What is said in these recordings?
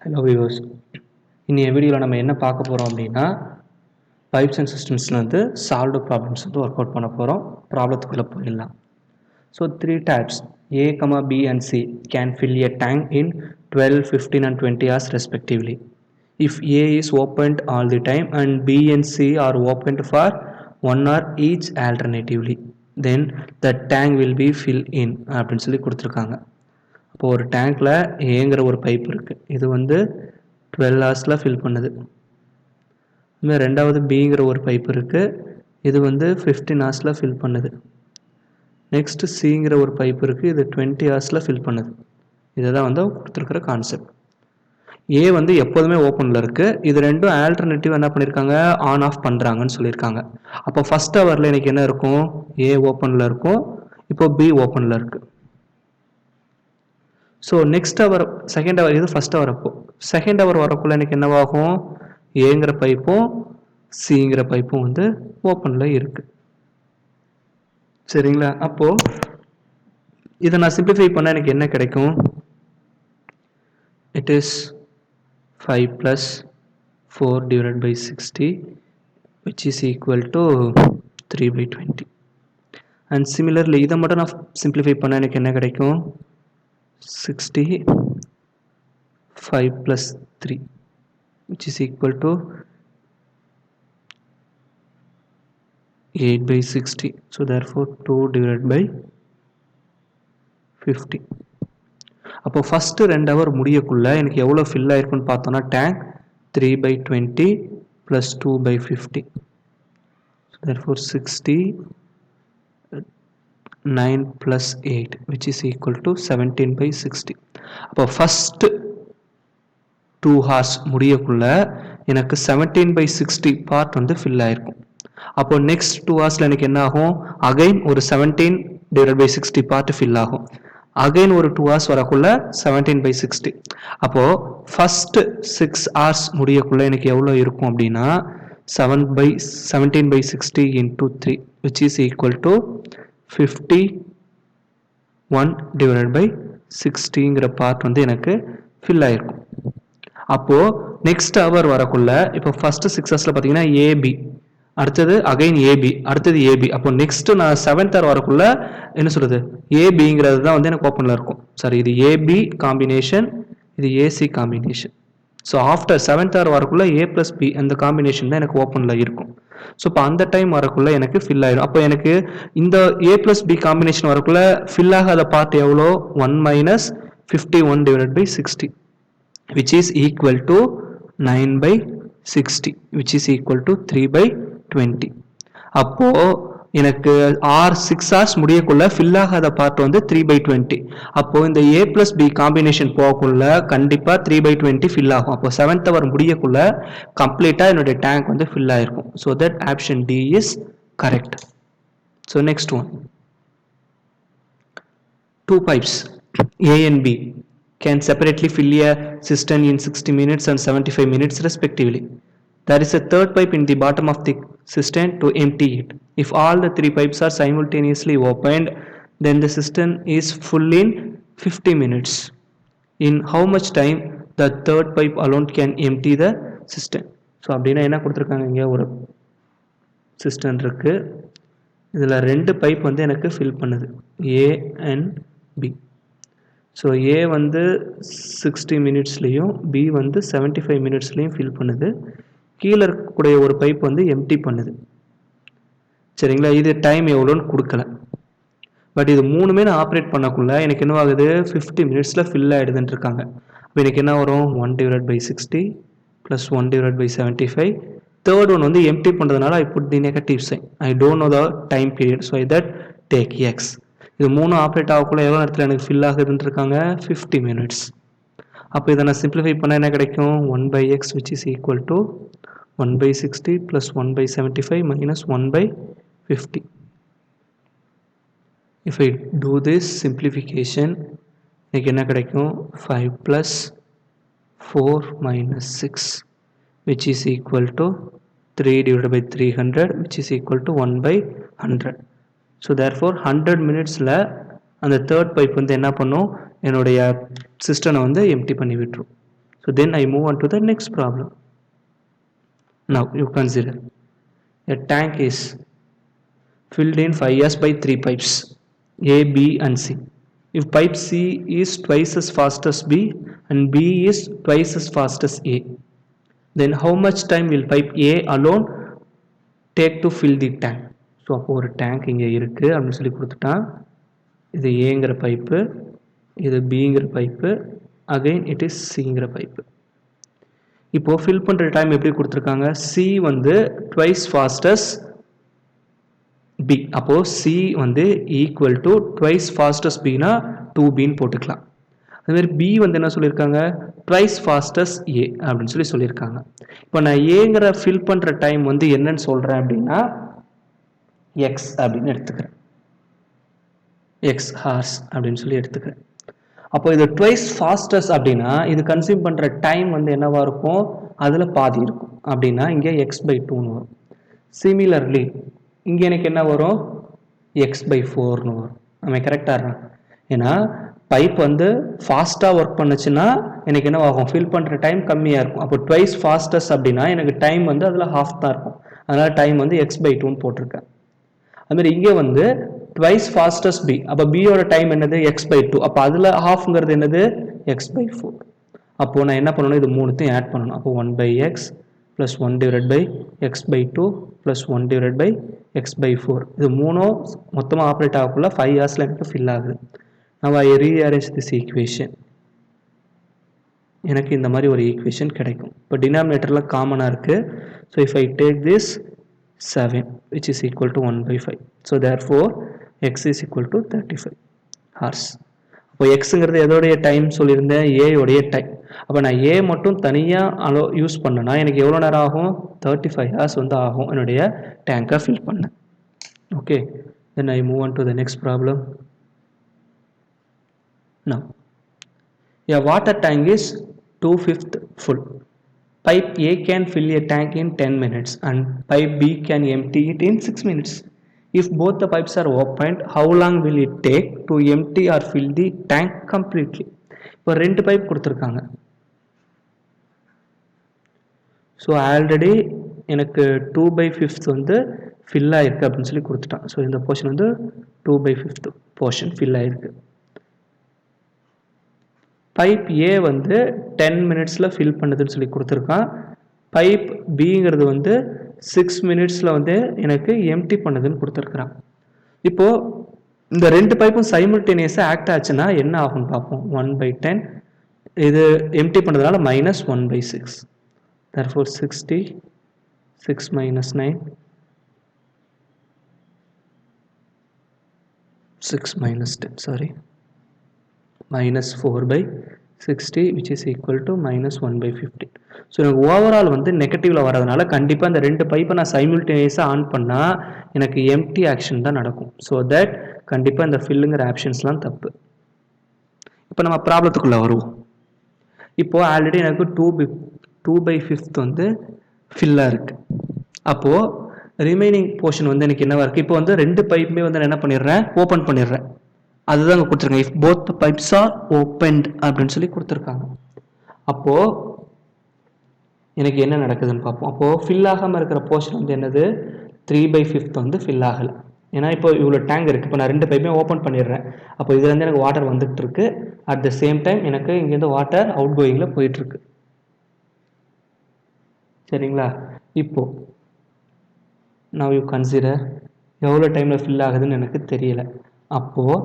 Hello viewers, இன்னைய வீடியோவில் நம்ம என்ன பார்க்க போகிறோம் அப்படின்னா பைப்ஸ் அண்ட் சிஸ்டம்ஸில் வந்து சால்வ்டு ப்ராப்ளம்ஸ் வந்து ஒர்க் அவுட் பண்ண போகிறோம். ப்ராப்ளத்துக்குள்ளே போயிடலாம். So 3 types A, B and C can fill a tank in 12, 15 and 20 hours respectively. If A is opened all the time and B and C are opened for 1 hour each alternatively, then the tank will be filled in அப்படின்னு சொல்லி கொடுத்துருக்காங்க. இப்போ ஒரு டேங்க்கில் ஏங்கிற ஒரு pipe இருக்குது. இது வந்து 12 ஹவர்ஸில் ஃபில் பண்ணுது. இன்னும் ரெண்டாவது பிங்கிற ஒரு பைப் இருக்குது. இது வந்து 15 ஹவர்ஸில் ஃபில் பண்ணுது. நெக்ஸ்ட் சிங்கிற ஒரு பைப் இருக்குது. இது 20 ஹவர்ஸில் ஃபில் பண்ணுது. இதை தான் வந்து கொடுத்துருக்குற கான்செப்ட். ஏ வந்து எப்போதுமே ஓப்பனில் இருக்குது. இது ரெண்டும் ஆல்டர்னேட்டிவ் என்ன பண்ணியிருக்காங்க, ஆன் ஆஃப் பண்ணுறாங்கன்னு சொல்லியிருக்காங்க. அப்போ ஃபஸ்ட் ஹவரில் எனக்கு என்ன இருக்கும், ஏ ஓப்பனில் இருக்கும். இப்போ பி ஓப்பனில் இருக்குது. So next hour second hour, இது ஃபஸ்ட் ஹவர். அப்போ செகண்ட் ஹவர் வரக்குள்ள எனக்கு என்னவாகும், ஏங்கிற பைப்பும் சிங்கிற பைப்பும் வந்து ஓப்பனில் இருக்கு. சரிங்களா? அப்போ இதை நான் சிம்பிளிஃபை பண்ண எனக்கு என்ன கிடைக்கும், it is 5 + 4 / 60 which is equal to 3/20. And similarly இதை மட்டும் நான் சிம்பிளிஃபை பண்ண எனக்கு என்ன கிடைக்கும், 60 5 + 3 which is equal to 8/60. So therefore 2/50. அப்போ ஃபஸ்ட்டு 2 ஹவர் முடியக்குள்ள எனக்கு எவ்வளோ ஃபில் ஆயிருக்குன்னு பார்த்தோன்னா, tank 3/20 + 2/50. So therefore 60 9 + 8 which is equal to 17/60. அப்போ ஃபஸ்ட்டு 2 ஹார்ஸ் முடியக்குள்ள எனக்கு 17/60 பார்ட் வந்து ஃபில் ஆயிருக்கும். அப்போ நெக்ஸ்ட் 2 ஹார்ஸில் எனக்கு என்ன ஆகும், அகைன் ஒரு 17/60 பார்ட் ஃபில் ஆகும். அகைன் ஒரு 2 ஹார்ஸ் வரக்குள்ள 17/60. அப்போ ஃபர்ஸ்ட் 6 ஹார்ஸ் முடியக்குள்ள எனக்கு எவ்வளோ இருக்கும் அப்படின்னா 17/60 × 3 which is equal to 51/60ங்கிற பார்ட் வந்து எனக்கு ஃபில் ஆயிருக்கும். அப்போ நெக்ஸ்ட் ஹவர் வரக்குள்ள இப்போ ஃபர்ஸ்ட் 6 ஹவர்ஸ்ல பார்த்தீங்கன்னா ஏபி, அடுத்தது அகைன் ஏபி, அடுத்தது ஏபி. அப்போ நெக்ஸ்ட் நான் 7th ஹவர் வரக்குள்ள என்ன சொல்றது, ஏபிங்கிறது தான் வந்து எனக்கு ஓப்பனில் இருக்கும். சாரி, இது ஏபி காம்பினேஷன், இது AC combination. So after 7th hour வரக்குள்ள A + B அந்த காம்பினேஷன் தான் எனக்கு ஓப்பனில் இருக்கும். ஸோ இப்போ அந்த டைம் வரக்குள்ள எனக்கு ஃபில் ஆயிடும். அப்போ எனக்கு இந்த A + B காம்பினேஷன் வரக்குள்ள ஃபில் ஆகாத பார்ட் எவ்வளோ, 1 - 51/60 which is equal to 9/60 which is equal to 3/20. அப்போ எனக்கு 6 ஹவர்ஸ் முடியக்குள்ள ஃபில் ஆகாத பார்ட் வந்து 3/20. அப்போ இந்த A + B காம்பினேஷன் போகக்குள்ள கண்டிப்பா 3/20 ஃபில் ஆகும். அப்போ 7th ஹவர் முடியக்குள்ள கம்ப்ளீட்டா என்னுடைய டேங்க் வந்து ஃபில் ஆயிருக்கும். So that option D is correct. So next one, 2 pipes A and B can separately fill a cistern in 60 minutes and 75 minutes respectively. There is a third pipe in the bottom of the cistern to empty it. If all the 3 pipes are simultaneously opened, then the cistern is full in 50 minutes. In how much time the third pipe alone can empty the cistern? So அப்படின்னா என்ன கொடுத்துருக்காங்க, இங்கே ஒரு cistern இருக்கு. இதில் 2 pipe வந்து எனக்கு fill பண்ணுது, A and B. So A வந்து 60 மினிட்ஸ்லேயும் B வந்து 75 மினிட்ஸ்லேயும் ஃபில் பண்ணுது. கீழே இருக்கக்கூடிய ஒரு பைப் வந்து எம்டி பண்ணுது. சரிங்களா? இது டைம் எவ்வளோன்னு கொடுக்கல. பட் இது மூணுமே நான் ஆப்ரேட் பண்ணக்குள்ள எனக்கு என்ன ஆகுது, 50 மினிட்ஸில் ஃபில் ஆகிடுதுன்னு இருக்காங்க. அப்போ எனக்கு என்ன வரும், 1/60 + 1/75. தேர்ட் ஒன் வந்து எம்டி பண்ணுறதுனால I put the negative sign. I don't know the time period, so that take X. இது மூணு ஆப்ரேட் ஆகக்குள்ள எவ்வளோ நேரத்தில் எனக்கு ஃபில் ஆகுதுன்னு இருக்காங்க, 50 மினிட்ஸ். அப்போ இதை நான் சிம்பிளிஃபை பண்ண என்ன கிடைக்கும், 1/x which is equal to 1/60 + 1/75 - 1/50. If I do this simplification, எனக்கு என்ன கிடைக்கும், 5 + 4 - 6 which is equal to 3/300 which is equal to 1/100. So therefore 100 மினிட்ஸில் அந்த தேர்ட் பைப் வந்து என்ன பண்ணும், என்னுடைய சிஸ்டனை வந்து எம்டி பண்ணி விட்டுரும். So So then I move on to the next problem. Now you consider a tank is filled in 5s by 3 pipes A, B and C. If pipe C is twice as fast as B and B is twice as fast as A, then how much time will pipe A alone take to fill the tank? So அப்போ ஒரு tank இங்கே இருக்குது அப்படின்னு சொல்லி கொடுத்துட்டான். இது ஏங்கிற pipe, இது பிங்கிற பைப்பு, அகைன் இட் இஸ் சிங்கிற பைப்பு. இப்போது ஃபில் பண்ணுற டைம் எப்படி கொடுத்துருக்காங்க? சி வந்து ட்வைஸ் ஃபாஸ்டஸ் பி. அப்போது சி வந்து ஈக்குவல் டு ட்வைஸ் ஃபாஸ்டஸ் பினா 2பின்னு போட்டுக்கலாம். அதுமாதிரி பி வந்து என்ன சொல்லியிருக்காங்க? ட்வைஸ் ஃபாஸ்டஸ் ஏ அப்படின்னு சொல்லியிருக்காங்க. இப்போ நான் ஏங்கிற ஃபில் பண்ணுற டைம் வந்து என்னன்னு சொல்கிறேன் அப்படின்னா எக்ஸ் அப்படின்னு எடுத்துக்கிறேன். எக்ஸ் ஹார்ஸ் அப்படின்னு சொல்லி எடுத்துக்கிறேன். அப்போ இது ட்வைஸ் ஃபாஸ்டஸ் அப்படின்னா இது கன்சியூம் பண்ணுற டைம் வந்து என்னவா இருக்கும்? அதில் பாதி இருக்கும். அப்படின்னா இங்கே x/2ன்னு வரும். சிமிலர்லி இங்கே எனக்கு என்ன வரும்? x/4ன்னு வரும். நம்ம கரெக்டாக? ஏன்னா பைப் வந்து ஃபாஸ்ட்டாக ஒர்க் பண்ணுச்சுன்னா எனக்கு என்ன ஆகும்? ஃபில் பண்ணுற டைம் கம்மியாக இருக்கும். அப்போ ட்வைஸ் ஃபாஸ்டஸ் அப்படின்னா எனக்கு டைம் வந்து அதில் ஹாஃப் தான் இருக்கும். அதனால் டைம் வந்து x/2ன்னு போட்டிருக்கேன். அதுமாதிரி இங்கே வந்து ட்வைஸ் ஃபாஸ்டஸ் பி. அப்போ பியோட டைம் என்னது? x/2. அப்போ அதில் ஹாஃப்ங்கிறது என்னது? x/4. அப்போது நான் என்ன பண்ணணும்? இது மூணுத்தையும் ஆட் பண்ணணும். அப்போ 1/x plus 1/x/2 plus 1/x/4. இது மூணும் மொத்தமாக ஆப்ரேட் ஆகக்குள்ள 5 ஹவர்ஸில் எனக்கு ஃபில் ஆகுது. நான் ஐ ரீஅரேஞ்ச் திஸ் ஈக்குவேஷன். எனக்கு இந்த மாதிரி ஒரு ஈக்குவேஷன் கிடைக்கும். இப்போ டினாமினேட்டரில் காமனாக இருக்குது. So if I take this 7 which is equal to 1/5. So therefore x is equal to 35 hours. அப்போ xங்கிறது எதோடைய டைம் சொல்லியிருந்தேன்? a உடைய டைம். அப்போ நான் a மட்டும் தனியாக யூஸ் பண்ணனா எனக்கு எவ்வளோ நேரம் ஆகும்? 35 hours வந்து ஆகும் என்னுடைய டேங்கை ஃபில் பண்ண. Okay, then I move on to the next problem. Now a water tank is 2/5 full. Pipe A can fill a tank in 10 minutes and pipe B can empty it in 6 minutes. If both the pipes are opened, how long will it take to empty or fill the tank completely? இப்போ 2 pipe கொடுத்துருக்காங்க. So already எனக்கு 2/5 வந்து fill ஆயிருக்கு அப்படின்னு சொல்லி கொடுத்துட்டான். So இந்த portion வந்து 2/5 போர்ஷன் ஃபில் ஆயிருக்கு. பைப் ஏ வந்து 10 மினிட்ஸில் ஃபில் பண்ணுதுன்னு சொல்லி கொடுத்துருக்கான். பைப் பிங்கிறது வந்து 6 மினிட்ஸில் வந்து எனக்கு எம்டி பண்ணுதுன்னு கொடுத்துருக்குறான். இப்போது இந்த 2 பைப்பும் சைமல்டேனியஸாக ஆக்ட் ஆச்சுன்னா என்ன ஆகும்னு பார்ப்போம். 1/10 இது எம்டி பண்ணதுனால -1/6. therefore 60 6 - 9 6 - 10 sorry -4/60 which is equal to -1/15. So எனக்கு ஓவரால் வந்து நெகட்டிவில் வரதுனால கண்டிப்பாக இந்த 2 பைப்பை நான் சைமில்டேனியஸாக ஆன் பண்ணால் எனக்கு எம்டி ஆக்ஷன் தான் நடக்கும். ஸோ தட் கண்டிப்பாக இந்த ஃபில்லுங்கிற ஆப்ஷன்ஸ்லாம் தப்பு. இப்போ நம்ம ப்ராப்ளத்துக்குள்ளே வருவோம். இப்போது ஆல்ரெடி எனக்கு 2/5 வந்து ஃபில்லாக இருக்குது. அப்போது ரிமைனிங் போர்ஷன் வந்து எனக்கு என்னவா இருக்குது? இப்போ வந்து 2 பைப்புமே வந்து நான் என்ன பண்ணிடுறேன்? ஓப்பன் பண்ணிடுறேன். அதுதான் அங்கே கொடுத்துருக்காங்க. If both the pipes R opened அப்படின்னு சொல்லி கொடுத்துருக்காங்க. அப்போது எனக்கு என்ன நடக்குதுன்னு பார்ப்போம். அப்போது ஃபில் ஆகாமல் இருக்கிற போர்ஷன் வந்து என்னது? 3/5 வந்து ஃபில் ஆகலை. ஏன்னா இப்போ இவ்வளோ டேங்க் இருக்குது. இப்போ நான் 2 பைப்புமே ஓப்பன் பண்ணிடுறேன். அப்போ இதுலேருந்து எனக்கு வாட்டர் வந்துட்டு இருக்கு. அட் த சேம் டைம் எனக்கு இங்கேருந்து வாட்டர் அவுட் கோயிங்கில் போயிட்டுருக்கு. சரிங்களா? இப்போது நவ் யூ கன்சிடர் எவ்வளோ டைமில் ஃபில் ஆகுதுன்னு எனக்கு தெரியலை. அப்போது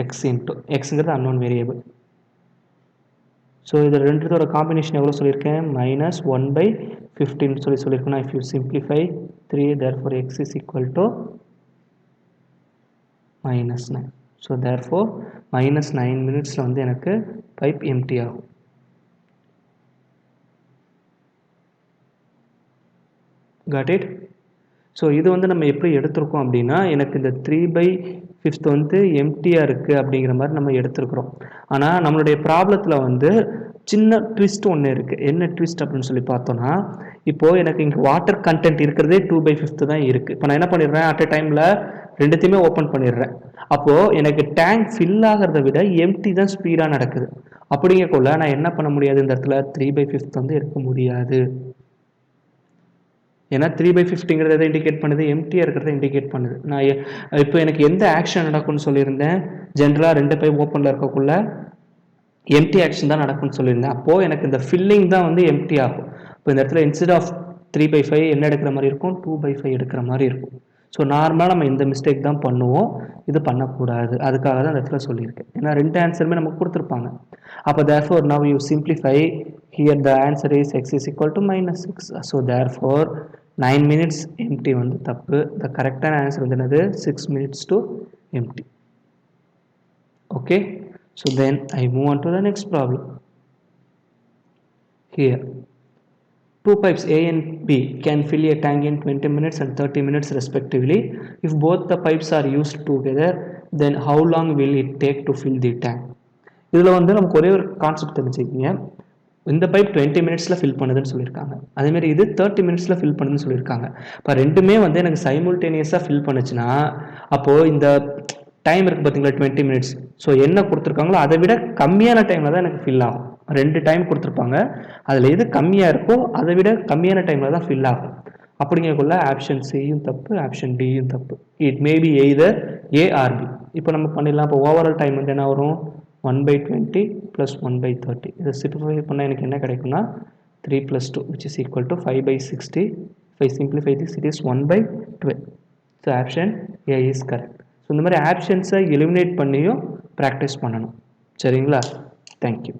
எக்ஸுங்கிறது அன்னோன் வேரியபிள். ஸோ இது ரெண்டுத்தோட காம்பினேஷன் எவ்வளோ சொல்லியிருக்கேன்? -1/15 சொல்லியிருக்கேன். If you simplify 3 therefore x is equal to -9. So therefore -9 மினிட்ஸில் வந்து எனக்கு பைப் எம்டி ஆகும். Got it? ஸோ இது வந்து நம்ம எப்படி எடுத்திருக்கோம் அப்படின்னா எனக்கு இந்த 3/5 வந்து எம்டியாக இருக்குது அப்படிங்கிற மாதிரி நம்ம எடுத்துருக்குறோம். ஆனால் நம்மளுடைய ப்ராப்ளத்தில் வந்து சின்ன ட்விஸ்ட் ஒன்று இருக்குது. என்ன ட்விஸ்ட் அப்படின்னு சொல்லி பார்த்தோன்னா, இப்போது எனக்கு இங்கே வாட்டர் கண்டென்ட் இருக்கிறதே 2/5 தான் இருக்குது. இப்போ நான் என்ன பண்ணிடுறேன்? அட் அ டைமில் ரெண்டுத்தையுமே ஓப்பன் பண்ணிடுறேன். அப்போது எனக்கு டேங்க் ஃபில் ஆகிறத விட எம்டி தான் ஸ்பீடாக நடக்குது. அப்படிங்கக்குள்ள நான் என்ன பண்ண முடியாது, இந்த இடத்துல 3/5 வந்து எடுக்க முடியாது. ஏன்னா 3/5ங்கிறது எதை இண்டிகேட் பண்ணுது, எம்டியாக இருக்கிறத இண்டிகேட் பண்ணுது. நான் இப்போ எனக்கு எந்த ஆக்ஷன் நடக்கும்னு சொல்லியிருந்தேன், ஜென்ரலாக 2 பைப் ஓப்பனில் இருக்கக்குள்ள எம்டி ஆக்ஷன் தான் நடக்கும்னு சொல்லியிருந்தேன். அப்போது எனக்கு இந்த ஃபில்லிங் தான் வந்து எம்டி ஆகும். இப்போ இந்த இடத்துல இன்ஸ்டெட் ஆஃப் 3/5 என்ன எடுக்கிற மாதிரி இருக்கும், 2/5 எடுக்கிற மாதிரி இருக்கும். ஸோ நார்மலாக நம்ம இந்த மிஸ்டேக் தான் பண்ணுவோம், இது பண்ணக்கூடாது. அதுக்காக தான் இந்த இடத்துல சொல்லியிருக்கேன். ஏன்னா 2 ஆன்சருமே நமக்கு கொடுத்துருப்பாங்க. அப்போ therefore now you simplify, here the answer is x is equal to -6. So therefore 9 minutes empty வந்து தப்பு. The correct answer வந்து என்னது, 6 minutes to empty. Okay, so then I move on to the next problem. Here 2 pipes A and B can fill a tank in 20 minutes and 30 minutes respectively. If both the pipes are used together, then how long will it take to fill the tank? இதில் வந்து நமக்கு ஒரே ஒரு concept தெரிஞ்சுக்கிங்க. இந்த pipe 20 மினிட்ஸில் fill பண்ணுதுன்னு சொல்லியிருக்காங்க, அதேமாரி இது 30 மினிட்ஸில் ஃபில் பண்ணுதுன்னு சொல்லியிருக்காங்க. இப்போ ரெண்டுமே வந்து எனக்கு சைமுல்டேனியஸாக ஃபில் பண்ணுச்சுன்னா, அப்போது இந்த டைம் இருக்குது பார்த்தீங்களா 20 மினிட்ஸ், ஸோ என்ன கொடுத்துருக்காங்களோ அதை விட கம்மியான டைமில் தான் எனக்கு ஃபில் ஆகும். 2 டைம் கொடுத்துருப்பாங்க, அதில் எது கம்மியாக இருக்கோ அதை விட கம்மியான டைமில் தான் ஃபில் ஆகும். அப்படிங்கக்குள்ள ஆப்ஷன் சியும் தப்பு, ஆப்ஷன் டியும் தப்பு. It maybe either A or B. இப்போ நம்ம பண்ணிடலாம். இப்போ ஓவரால் டைம் வந்து என்ன வரும், 1/20 + 1/30. இதை சிம்பிளிஃபை பண்ணால் எனக்கு என்ன கிடைக்கும்னா 3 + 2 which is equal to 5/60. If I simplify this, it is 1/12. So option A is correct. So இந்த மாதிரி ஆப்ஷன்ஸை எலிமினேட் பண்ணியும் ப்ராக்டிஸ் பண்ணணும். சரிங்களா? தேங்க்யூ.